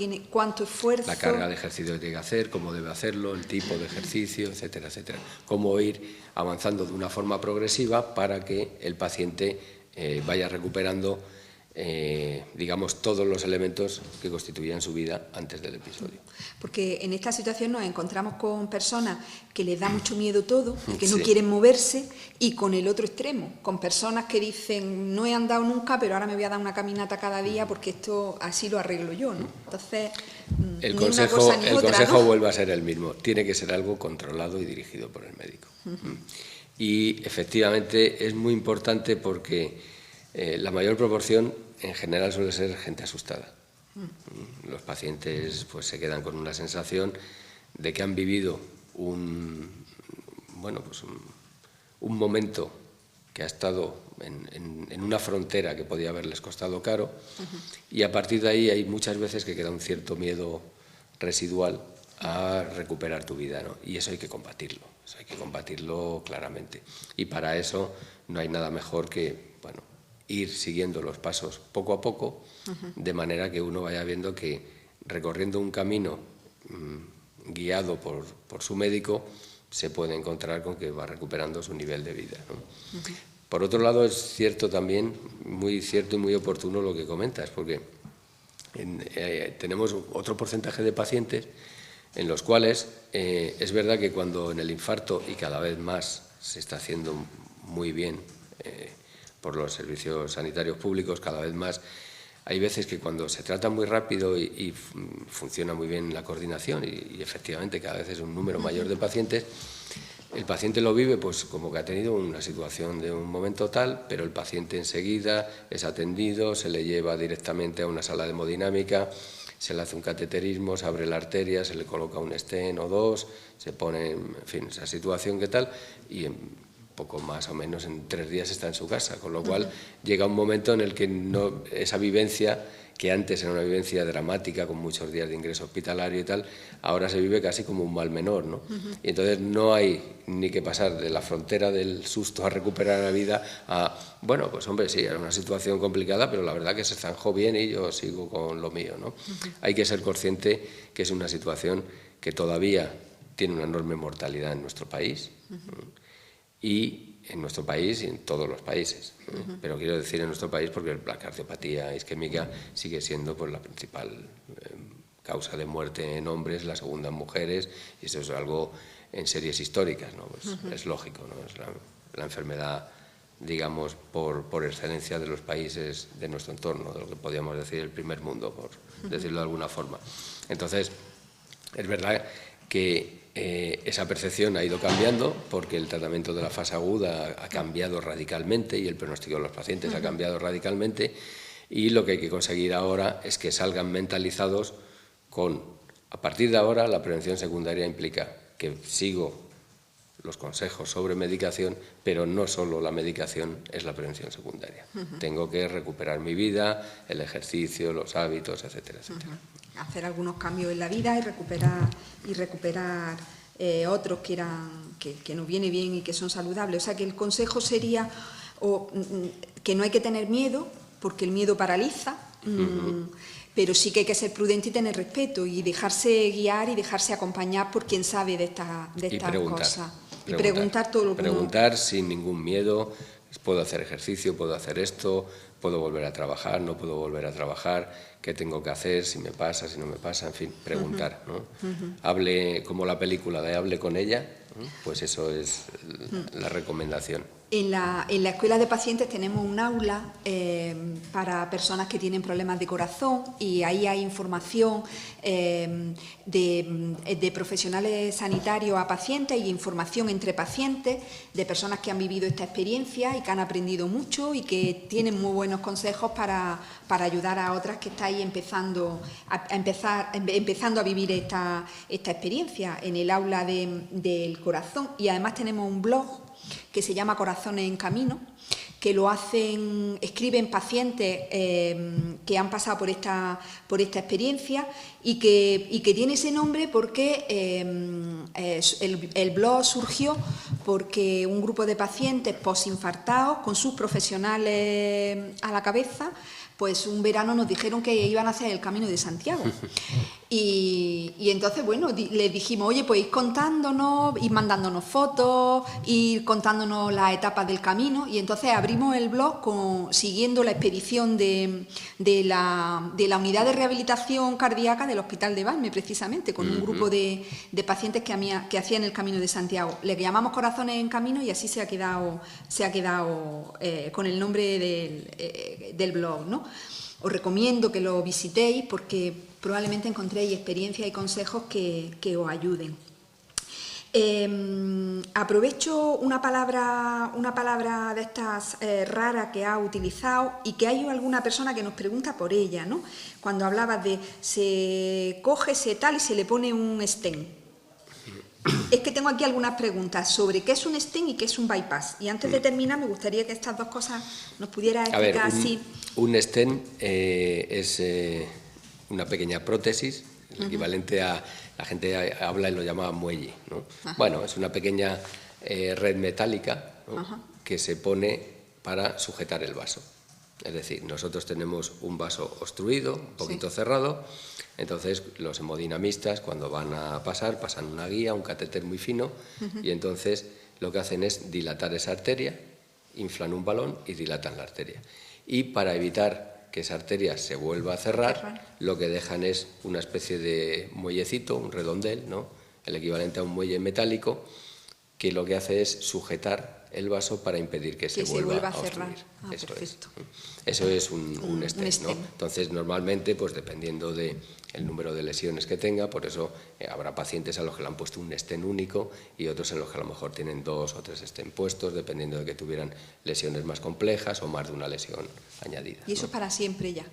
esfuerzo. La carga de ejercicio que tiene que hacer, cómo debe hacerlo, el tipo de ejercicio, etcétera, etcétera. Cómo ir avanzando de una forma progresiva para que el paciente vaya recuperando, digamos, todos los elementos que constituían su vida antes del episodio. Porque en esta situación nos encontramos con personas que les da mucho miedo todo, que no Sí. quieren moverse, y con el otro extremo, con personas que dicen no he andado nunca, pero ahora me voy a dar una caminata cada día porque esto así lo arreglo yo, ¿no? Entonces, El ni una consejo, cosa ni otra, consejo ¿no? vuelve a ser el mismo. Tiene que ser algo controlado y dirigido por el médico. Y efectivamente es muy importante porque la mayor proporción en general suele ser gente asustada. Los pacientes pues se quedan con una sensación de que han vivido un momento que ha estado en una frontera que podía haberles costado caro, y a partir de ahí hay muchas veces que queda un cierto miedo residual a recuperar tu vida, ¿no? Y eso hay que combatirlo claramente. Y para eso no hay nada mejor que, bueno, ir siguiendo los pasos poco a poco, de manera que uno vaya viendo que recorriendo un camino guiado por su médico, se puede encontrar con que va recuperando su nivel de vida, ¿no? Por otro lado, es cierto también, muy cierto y muy oportuno lo que comentas, porque tenemos otro porcentaje de pacientes en los cuales es verdad que cuando en el infarto, y cada vez más se está haciendo muy bien por los servicios sanitarios públicos, cada vez más, hay veces que cuando se trata muy rápido y funciona muy bien la coordinación y efectivamente cada vez es un número mayor de pacientes, el paciente lo vive pues como que ha tenido una situación de un momento tal, pero el paciente enseguida es atendido, se le lleva directamente a una sala de hemodinámica, se le hace un cateterismo, se abre la arteria, se le coloca un stent o dos, se pone, en fin, esa situación que tal, y poco más o menos en 3 días está en su casa, con lo cual llega un momento en el que esa vivencia, que antes era una vivencia dramática con muchos días de ingreso hospitalario y tal, ahora se vive casi como un mal menor, ¿no? Y entonces no hay ni que pasar de la frontera del susto a recuperar la vida a, bueno, pues hombre, sí, era una situación complicada, pero la verdad que se zanjó bien y yo sigo con lo mío, ¿no? Hay que ser consciente que es una situación que todavía tiene una enorme mortalidad en nuestro país, y en nuestro país y en todos los países. Pero quiero decir en nuestro país porque la cardiopatía isquémica sigue siendo pues, la principal causa de muerte en hombres, la segunda en mujeres, y eso es algo en series históricas, ¿no? Pues es lógico, ¿no? Es la enfermedad, digamos, por excelencia de los países de nuestro entorno, de lo que podríamos decir el primer mundo, por decirlo de alguna forma. Entonces, es verdad que esa percepción ha ido cambiando porque el tratamiento de la fase aguda ha cambiado radicalmente y el pronóstico de los pacientes ha cambiado radicalmente, y lo que hay que conseguir ahora es que salgan mentalizados con, a partir de ahora, la prevención secundaria implica que sigo los consejos sobre medicación, pero no solo la medicación es la prevención secundaria. Tengo que recuperar mi vida, el ejercicio, los hábitos, etcétera, etcétera. hacer algunos cambios en la vida y recuperar otros que nos viene bien y que son saludables. O sea, que el consejo sería que no hay que tener miedo, porque el miedo paraliza, pero sí que hay que ser prudente y tener respeto y dejarse guiar y dejarse acompañar por quien sabe de estas cosas. Y preguntar todo lo que Preguntar sin ningún miedo. ¿Puedo hacer ejercicio? ¿Puedo hacer esto? ¿Puedo volver a trabajar? ¿No puedo volver a trabajar? ¿Qué tengo que hacer? ¿Si me pasa? ¿Si no me pasa? En fin, preguntar, ¿no? Hable, como la película de Hable con ella, ¿no? Pues eso es la recomendación. En la escuela de pacientes tenemos un aula para personas que tienen problemas de corazón y ahí hay información de profesionales sanitarios a pacientes y información entre pacientes de personas que han vivido esta experiencia y que han aprendido mucho y que tienen muy buenos consejos para ayudar a otras que estáis empezando a vivir esta experiencia en el aula del corazón. Y además tenemos un blog que se llama Corazones en Camino, que escriben pacientes que han pasado por esta experiencia y que tiene ese nombre porque el blog surgió porque un grupo de pacientes posinfartados con sus profesionales a la cabeza, pues un verano nos dijeron que iban a hacer el Camino de Santiago. Y entonces, bueno, les dijimos, oye, pues ir contándonos, ir mandándonos fotos, ir contándonos las etapas del camino. Y entonces abrimos el blog siguiendo la expedición de la unidad de rehabilitación cardíaca del Hospital de Valme, precisamente, con un grupo de pacientes que hacían el Camino de Santiago. Le llamamos Corazones en Camino y así se ha quedado con el nombre del blog, ¿no? Os recomiendo que lo visitéis porque probablemente encontréis experiencias y consejos que os ayuden. Aprovecho una palabra de estas raras que ha utilizado y que hay alguna persona que nos pregunta por ella, ¿no? Cuando hablabas de se coge, se tal y se le pone un stent. Es que tengo aquí algunas preguntas sobre qué es un stent y qué es un bypass. Y antes de terminar, me gustaría que estas dos cosas nos pudieras explicar así. Un stent es una pequeña prótesis, el equivalente a, la gente habla y lo llama muelle, ¿no? Bueno, es una pequeña red metálica, ¿no? Que se pone para sujetar el vaso. Es decir, nosotros tenemos un vaso obstruido, un poquito cerrado, entonces los hemodinamistas cuando van a pasan una guía, un catéter muy fino, y entonces lo que hacen es dilatar esa arteria, inflan un balón y dilatan la arteria. Y para evitar que esa arteria se vuelva a cerrar, lo que dejan es una especie de muellecito, un redondel, ¿no? El equivalente a un muelle metálico, que lo que hace es sujetar el vaso para impedir que se vuelva a cerrar. Eso es un stent, ¿no? Entonces, normalmente, pues dependiendo del número de lesiones que tenga, por eso habrá pacientes a los que le han puesto un stent único y otros en los que a lo mejor tienen 2 o 3 stents puestos, dependiendo de que tuvieran lesiones más complejas o más de una lesión añadida. ¿Y eso es para siempre ya?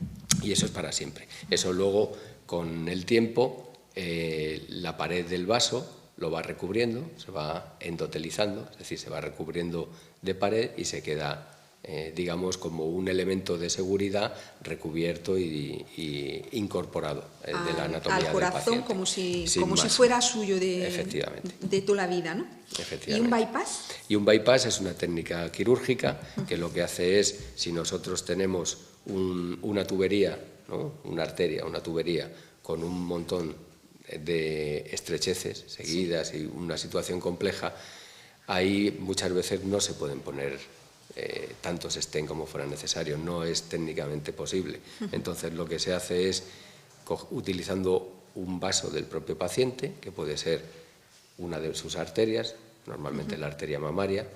Y eso es para siempre. Eso luego, con el tiempo, la pared del vaso lo va recubriendo, se va endotelizando, es decir, se va recubriendo de pared y se queda, digamos, como un elemento de seguridad recubierto y incorporado de la anatomía al corazón, del paciente. como si fuera suyo de toda la vida, ¿no? ¿Y un bypass? Y un bypass es una técnica quirúrgica que lo que hace es, si nosotros tenemos una tubería, ¿no? Una arteria, una tubería con un montón de estrecheces seguidas y una situación compleja, ahí muchas veces no se pueden poner tantos stents como fuera necesario, no es técnicamente posible. Entonces lo que se hace es, utilizando un vaso del propio paciente, que puede ser una de sus arterias, normalmente la arteria mamaria,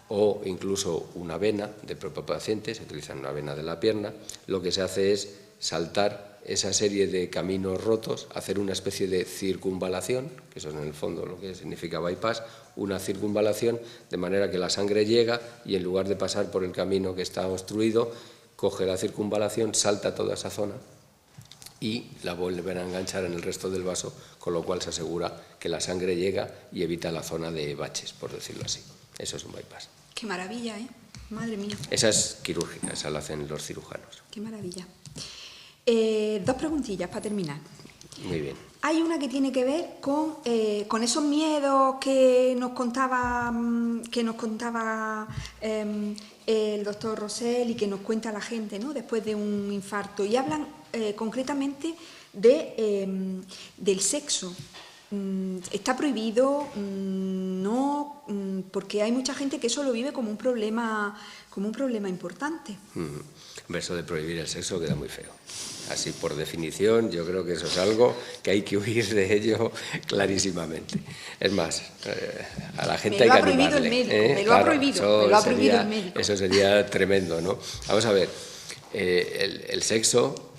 o incluso una vena del propio paciente, se utiliza una vena de la pierna, lo que se hace es saltar esa serie de caminos rotos, hacer una especie de circunvalación, que eso es en el fondo lo que significa bypass, una circunvalación, de manera que la sangre llega y en lugar de pasar por el camino que está obstruido, coge la circunvalación, salta toda esa zona y la vuelven a enganchar en el resto del vaso, con lo cual se asegura que la sangre llega y evita la zona de baches, por decirlo así. Eso es un bypass. Qué maravilla, ¿eh? Madre mía. Esa es quirúrgica, esa la hacen los cirujanos. Qué maravilla. Dos preguntillas para terminar. Muy bien. Hay una que tiene que ver con esos miedos que nos contaba el doctor Rosell y que nos cuenta la gente, ¿no?, después de un infarto. Y hablan concretamente del sexo. Está prohibido, no, porque hay mucha gente que eso lo vive como un problema importante. Eso de prohibir el sexo queda muy feo. Así, por definición, yo creo que eso es algo que hay que huir de ello clarísimamente. Es más, a la gente hay que animarle. Me lo ha prohibido el médico. Eso sería tremendo, ¿no? Vamos a ver, el sexo,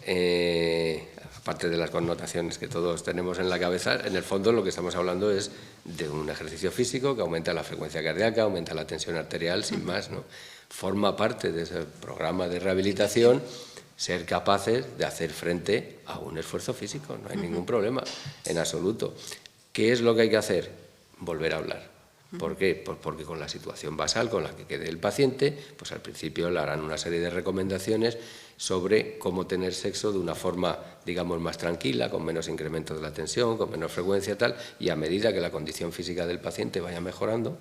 aparte de las connotaciones que todos tenemos en la cabeza, en el fondo lo que estamos hablando es de un ejercicio físico que aumenta la frecuencia cardíaca, aumenta la tensión arterial, sin más, ¿no? Forma parte de ese programa de rehabilitación ser capaces de hacer frente a un esfuerzo físico, no hay ningún problema, en absoluto. ¿Qué es lo que hay que hacer? Volver a hablar. ¿Por qué? Pues porque con la situación basal con la que quede el paciente, pues al principio le harán una serie de recomendaciones sobre cómo tener sexo de una forma, digamos, más tranquila, con menos incremento de la tensión, con menos frecuencia tal, y a medida que la condición física del paciente vaya mejorando,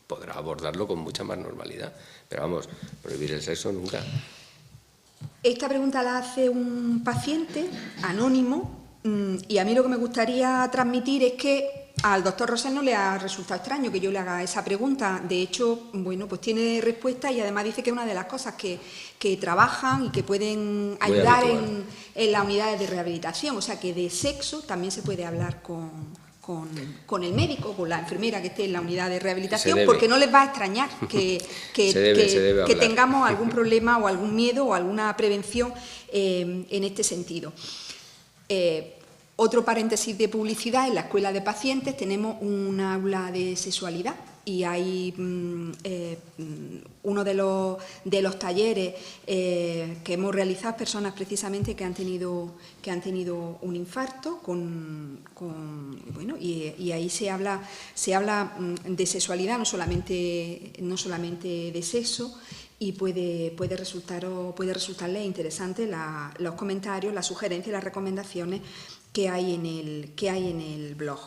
podrá abordarlo con mucha más normalidad. Pero vamos, prohibir el sexo nunca. Esta pregunta la hace un paciente anónimo y a mí lo que me gustaría transmitir es que al doctor Rosell no le ha resultado extraño que yo le haga esa pregunta. De hecho, bueno, pues tiene respuesta y además dice que es una de las cosas que trabajan y que pueden ayudar en las unidades de rehabilitación. O sea, que de sexo también se puede hablar con el médico, con la enfermera que esté en la unidad de rehabilitación, porque no les va a extrañar que tengamos algún problema o algún miedo o alguna prevención en este sentido. Otro paréntesis de publicidad: en la escuela de pacientes tenemos un aula de sexualidad y hay uno de los talleres que hemos realizado personas precisamente que han tenido un infarto bueno, y ahí se habla de sexualidad, no solamente de sexo, y puede resultarles interesante los comentarios, las sugerencias, las recomendaciones que hay en el blog.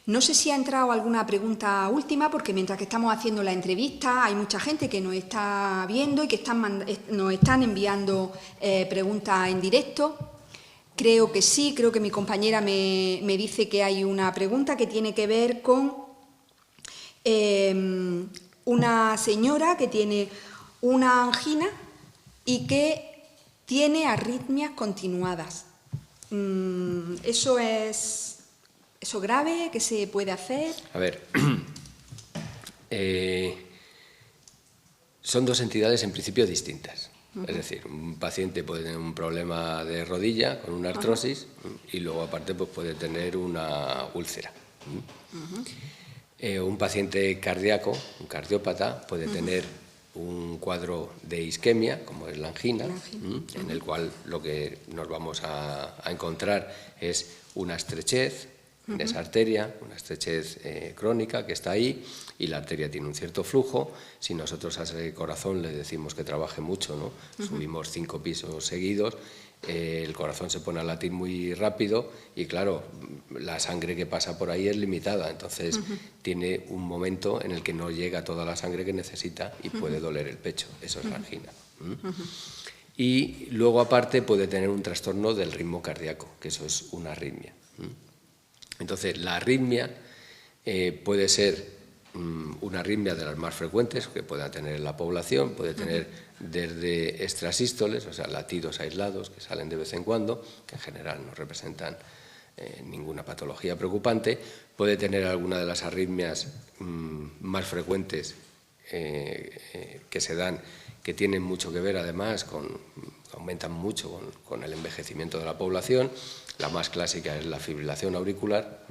No sé si ha entrado alguna pregunta última, porque mientras que estamos haciendo la entrevista hay mucha gente que nos está viendo y que nos están enviando preguntas en directo. Creo que sí, creo que mi compañera me dice que hay una pregunta que tiene que ver con una señora que tiene una angina y que tiene arritmias continuadas. ¿Eso es grave? ¿Qué se puede hacer? A ver, son dos entidades en principio distintas. Es decir, un paciente puede tener un problema de rodilla con una artrosis y luego aparte pues puede tener una úlcera. Un paciente cardíaco, un cardiópata, puede tener un cuadro de isquemia, como es la angina, en el cual lo que nos vamos a encontrar es una estrechez en esa arteria, una estrechez crónica que está ahí, y la arteria tiene un cierto flujo. Si nosotros a ese corazón le decimos que trabaje mucho, ¿no? Subimos 5 pisos seguidos, el corazón se pone a latir muy rápido y claro, la sangre que pasa por ahí es limitada, entonces tiene un momento en el que no llega toda la sangre que necesita y puede doler el pecho. Eso es la angina. Y luego aparte puede tener un trastorno del ritmo cardíaco, que eso es una arritmia. Entonces la arritmia puede ser una arritmia de las más frecuentes que pueda tener la población, puede tener desde extrasístoles, o sea, latidos aislados que salen de vez en cuando, que en general no representan ninguna patología preocupante, puede tener alguna de las arritmias más frecuentes que se dan, que tienen mucho que ver además aumentan mucho con el envejecimiento de la población. La más clásica es la fibrilación auricular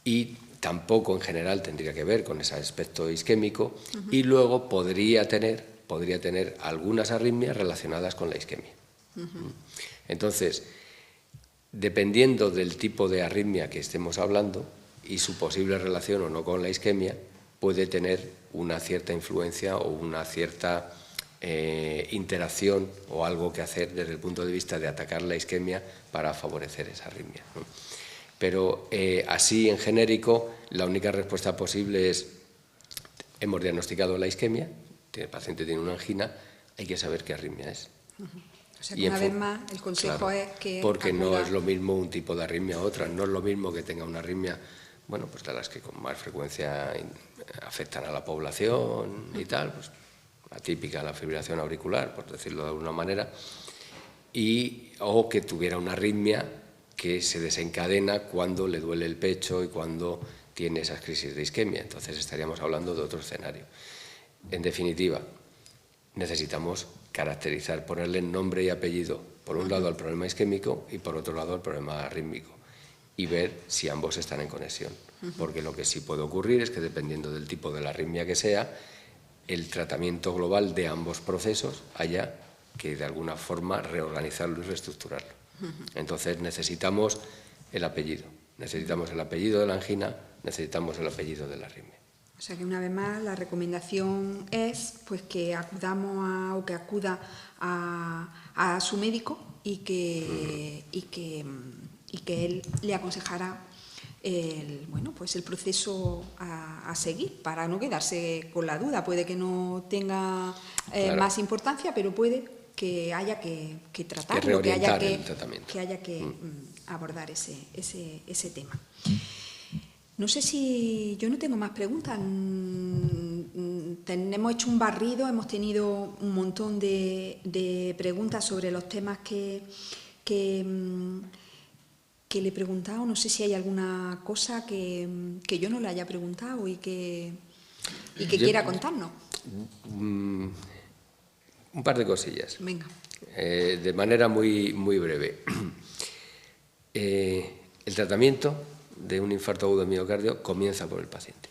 y tampoco en general tendría que ver con ese aspecto isquémico y luego podría tener algunas arritmias relacionadas con la isquemia. Entonces, dependiendo del tipo de arritmia que estemos hablando y su posible relación o no con la isquemia, puede tener una cierta influencia o una cierta interacción o algo que hacer desde el punto de vista de atacar la isquemia para favorecer esa arritmia, ¿no? Pero así, en genérico, la única respuesta posible es: hemos diagnosticado la isquemia, el paciente tiene una angina, hay que saber qué arritmia es. O sea, que una vez más, el consejo es que... Porque no es lo mismo un tipo de arritmia a otra, no es lo mismo que tenga una arritmia, bueno, pues de las que con más frecuencia afectan a la población y tal, pues atípica la fibrilación auricular, por decirlo de alguna manera, o que tuviera una arritmia que se desencadena cuando le duele el pecho y cuando tiene esas crisis de isquemia. Entonces estaríamos hablando de otro escenario. En definitiva, necesitamos caracterizar, ponerle nombre y apellido, por un lado al problema isquémico y por otro lado al problema arrítmico, y ver si ambos están en conexión. Porque lo que sí puede ocurrir es que, dependiendo del tipo de la arritmia que sea, el tratamiento global de ambos procesos haya que de alguna forma reorganizarlo y reestructurarlo. Entonces necesitamos el apellido de la angina, necesitamos el apellido de la arritmia. O sea que, una vez más, la recomendación es pues que acuda a su médico y que él le aconsejará el proceso a seguir, para no quedarse con la duda. Puede que no tenga más importancia, pero puede que haya que tratarlo, que haya que abordar ese tema. No sé si... Yo no tengo más preguntas. Hemos hecho un barrido, hemos tenido un montón de preguntas sobre los temas que le he preguntado. No sé si hay alguna cosa que yo no le haya preguntado y que quiera contarnos. Un par de cosillas. Venga. De manera muy, muy breve. El tratamiento de un infarto agudo de miocardio comienza por el paciente.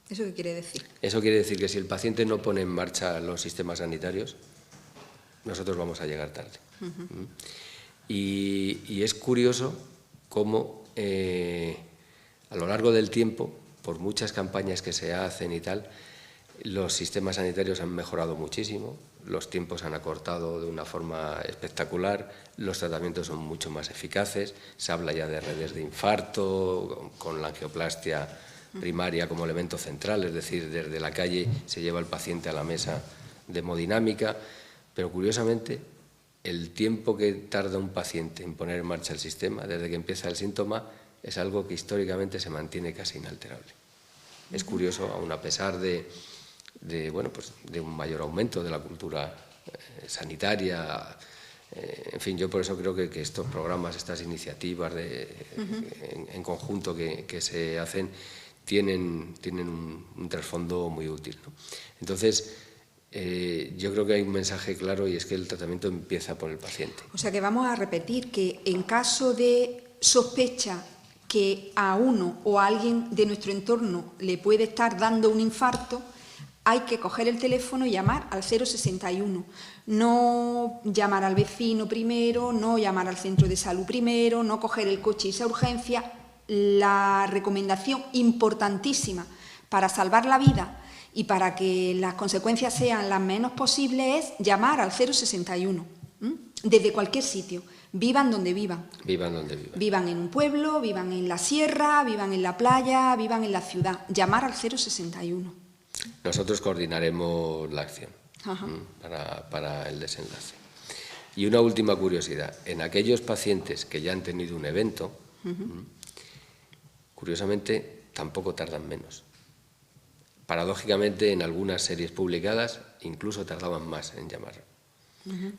¿Eso qué quiere decir? Eso quiere decir que si el paciente no pone en marcha los sistemas sanitarios, nosotros vamos a llegar tarde. Y es curioso cómo a lo largo del tiempo, por muchas campañas que se hacen y tal, los sistemas sanitarios han mejorado muchísimo, los tiempos han acortado de una forma espectacular, los tratamientos son mucho más eficaces, se habla ya de redes de infarto, con la angioplastia primaria como elemento central, es decir, desde la calle se lleva al paciente a la mesa de hemodinámica, pero curiosamente el tiempo que tarda un paciente en poner en marcha el sistema, desde que empieza el síntoma, es algo que históricamente se mantiene casi inalterable. Es curioso, aun a pesar de un mayor aumento de la cultura sanitaria. En fin, yo por eso creo que estos programas, estas iniciativas en conjunto que se hacen, tienen un trasfondo muy útil, ¿no? Entonces, yo creo que hay un mensaje claro, y es que el tratamiento empieza por el paciente. O sea que vamos a repetir que en caso de sospecha que a uno o a alguien de nuestro entorno le puede estar dando un infarto, hay que coger el teléfono y llamar al 061. No llamar al vecino primero, no llamar al centro de salud primero, no coger el coche y irse a urgencia. La recomendación importantísima para salvar la vida y para que las consecuencias sean las menos posibles es llamar al 061, desde cualquier sitio, vivan donde vivan. Vivan donde vivan. Vivan en un pueblo, vivan en la sierra, vivan en la playa, vivan en la ciudad. Llamar al 061. Nosotros coordinaremos la acción para el desenlace. Y una última curiosidad. En aquellos pacientes que ya han tenido un evento, curiosamente, tampoco tardan menos. Paradójicamente, en algunas series publicadas, incluso tardaban más en llamar.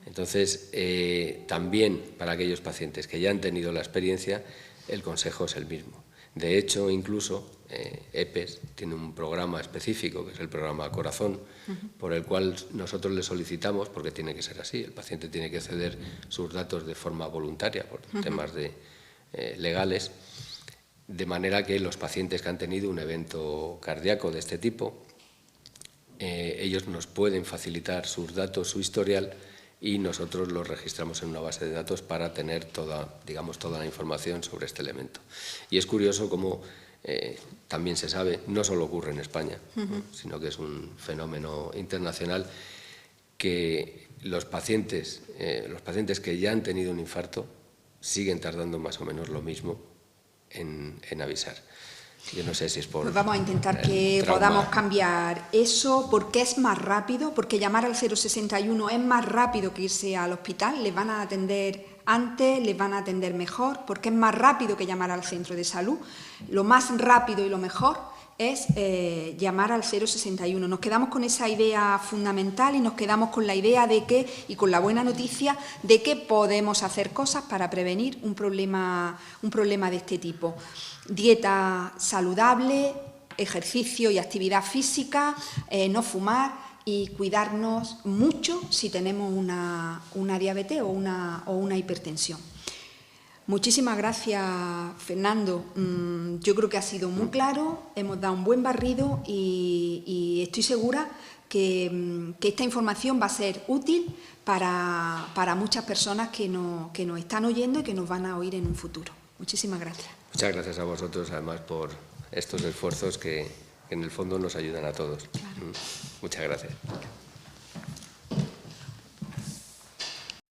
Entonces, también para aquellos pacientes que ya han tenido la experiencia, el consejo es el mismo. De hecho, incluso EPES tiene un programa específico, que es el programa Corazón, por el cual nosotros le solicitamos, porque tiene que ser así, el paciente tiene que ceder sus datos de forma voluntaria por temas legales, de manera que los pacientes que han tenido un evento cardíaco de este tipo, ellos nos pueden facilitar sus datos, su historial, y nosotros los registramos en una base de datos para tener toda la información sobre este elemento. Y es curioso cómo también se sabe, no solo ocurre en España, sino que es un fenómeno internacional, que los pacientes que ya han tenido un infarto siguen tardando más o menos lo mismo en avisar. Yo no sé si es por... Pues vamos a intentar que podamos cambiar eso, porque es más rápido, porque llamar al 061 es más rápido que irse al hospital, les van a atender antes, les van a atender mejor, porque es más rápido que llamar al centro de salud. Lo más rápido y lo mejor es llamar al 061. Nos quedamos con esa idea fundamental y nos quedamos con la idea de que, y con la buena noticia, de que podemos hacer cosas para prevenir un problema de este tipo. Dieta saludable, ejercicio y actividad física, no fumar y cuidarnos mucho si tenemos una diabetes o una hipertensión. Muchísimas gracias, Fernando. Yo creo que ha sido muy claro, hemos dado un buen barrido y estoy segura que esta información va a ser útil para muchas personas que nos están oyendo y que nos van a oír en un futuro. Muchísimas gracias. Muchas gracias a vosotros, además, por estos esfuerzos que en el fondo nos ayudan a todos. Claro. Muchas gracias.